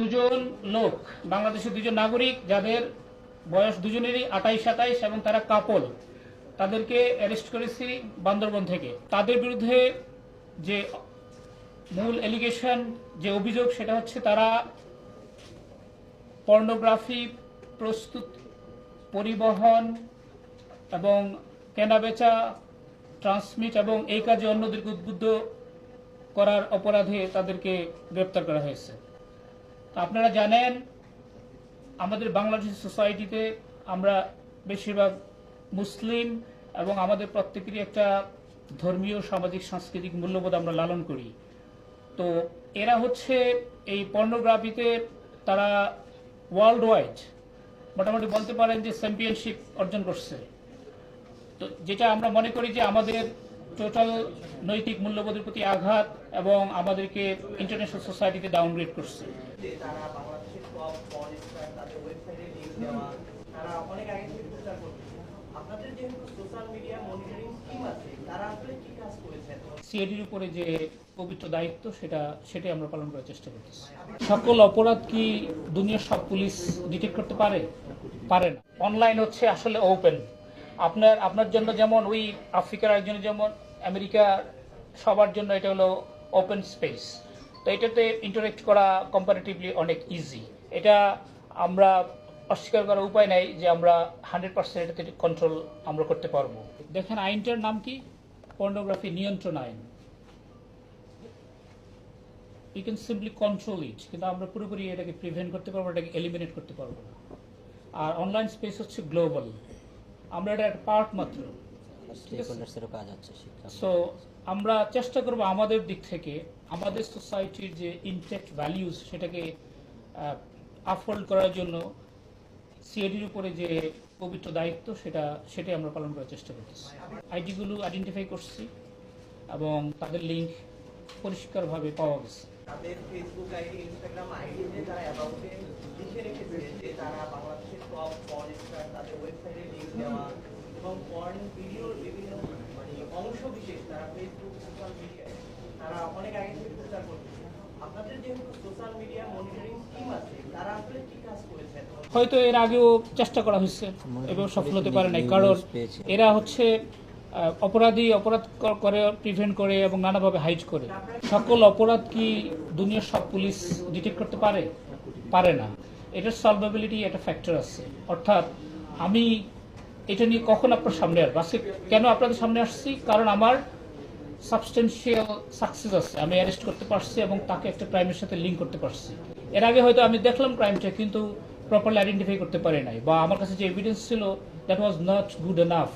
দুজন লোক, বাংলাদেশের দুজন নাগরিক যাদের বয়স দুজনেরই 28-27 এবং তারা কাপল, তাদেরকে অ্যারেস্ট করেছি বান্দরবন থেকে। তাদের বিরুদ্ধে যে মূল এলিগেশন, যে অভিযোগ, সেটা হচ্ছে তারা পর্নোগ্রাফি প্রস্তুত, পরিবহন এবং কেনাবেচা, ট্রান্সমিট এবং এই কাজে অন্যদেরকে উদ্বুদ্ধ করার অপরাধে তাদেরকে গ্রেপ্তার করা হয়েছে। আপনারা জানেন আমাদের বাংলাদেশ সোসাইটিতে আমরা বেশিরভাগ মুসলিম এবং আমাদের প্রত্যেকেরই একটা ধর্মীয়, সামাজিক, সাংস্কৃতিক মূল্যবোধ আমরা লালন করি। তো এরা হচ্ছে এই পর্নোগ্রাফিতে তারা ওয়ার্ল্ড ওয়াইড মোটামুটি বলতে পারেন যে চ্যাম্পিয়নশিপ অর্জন করছে। তো যেটা আমরা মনে করি যে আমাদের টোটাল নৈতিক মূল্যবোধের প্রতি আঘাত এবং আমাদেরকে ইন্টারন্যাশনাল সোসাইটিতে ডাউনগ্রেড করছে। তারা বাংলাদেশের টপ পর্ন স্টার, তাদের ওয়েবসাইটে লিংক দেওয়া, তারা অনেক আগে থেকে প্রচার করতেছে। আপনাদের যেহেতু সোশ্যাল মিডিয়া মনিটরিং স্কিম আছে, তারা আসলে কি কাজ করেছেন? সিআইডির উপরে যে পবিত্র দায়িত্ব সেটাই আমরা পালন করার চেষ্টা করতেছি। সকল অপরাধ কি দুনিয়ার সব পুলিশ ডিটেক্ট করতে পারে না। অনলাইন হচ্ছে আসলে ওপেন। আপনার জন্য যেমন ওই আফ্রিকার একজনের যেমন আমেরিকা, সবার জন্য এটা হলো ওপেন স্পেস। তো এটাতে ইন্টারেক্ট করা কম্পারেটিভলি অনেক ইজি। এটা আমরা অস্বীকার করার উপায় নাই যে আমরা 100% এটাতে কন্ট্রোল আমরা করতে পারবো। দেখেন আইনটার নাম কি? পর্নোগ্রাফি নিয়ন্ত্রণ আইন। You can simply control it, কিন্তু আমরা পুরোপুরি এটাকে প্রিভেন্ট করতে পারবো, এটাকে এলিমিনেট করতে পারবো না। আর অনলাইন স্পেস হচ্ছে গ্লোবাল, আমরা এটা একটা পার্ট মাত্র। সো আমরা চেষ্টা করবো আমাদের দিক থেকে আমাদের সোসাইটির যে ইনটেক্ট ভ্যালিউজ সেটাকে আপহোল্ড করার জন্য সিআইডির উপরে যে পবিত্র দায়িত্ব সেটাই আমরা পালন করার চেষ্টা করতেছি। আইডিগুলো আইডেন্টিফাই করছি এবং তাদের লিঙ্ক পরিষ্কারভাবে পাওয়া গেছে। তাদের ফেসবুক আইডি, ইনস্টাগ্রাম আইডিতে তারা অ্যাবাউটে লিখে রেখেছে যে তারা বাংলাদেশের টপ পর্ন স্টার, তাদের ওয়েবসাইটে লিংক দেওয়া এবং পর্ন ভিডিওর বিভিন্ন অংশ বিশেষ তারা ফেসবুক, সোশ্যাল মিডিয়ায় তারা অনেক আগে থেকে প্রচার করতেছে। আপনাদের যেহেতু সোশ্যাল মিডিয়া মনিটরিং স্কিম আছে, তারা আসলে কি কাজ করেছেন? হয়তো এর আগেও চেষ্টা করা হয়েছে এবং সফল হতে পারে নাই, কারণ এরা হচ্ছে অপরাধ করে, প্রিভেন্ট করে এবং নানাভাবে হাইড করে। সকল অপরাধ কি দুনিয়ার সব পুলিশ ডিটেক্ট করতে পারে না। এটার সলভেবিলিটি একটা ফ্যাক্টর আছে। অর্থাৎ আমি এটা নিয়ে কখন আপনার সামনে আসবো, আজকে কেন আপনাদের সামনে আসছি? কারণ আমার সাবস্টেন্সিয়াল সাকসেস আছে, আমি অ্যারেস্ট করতে পারছি এবং তাকে একটা ক্রাইমের সাথে লিঙ্ক করতে পারছি। এর আগে হয়তো আমি দেখলাম ক্রাইমটা, কিন্তু প্রপারলি আইডেন্টিফাই করতে পারি নাই, বা আমার কাছে যে এভিডেন্স ছিল that was not good enough.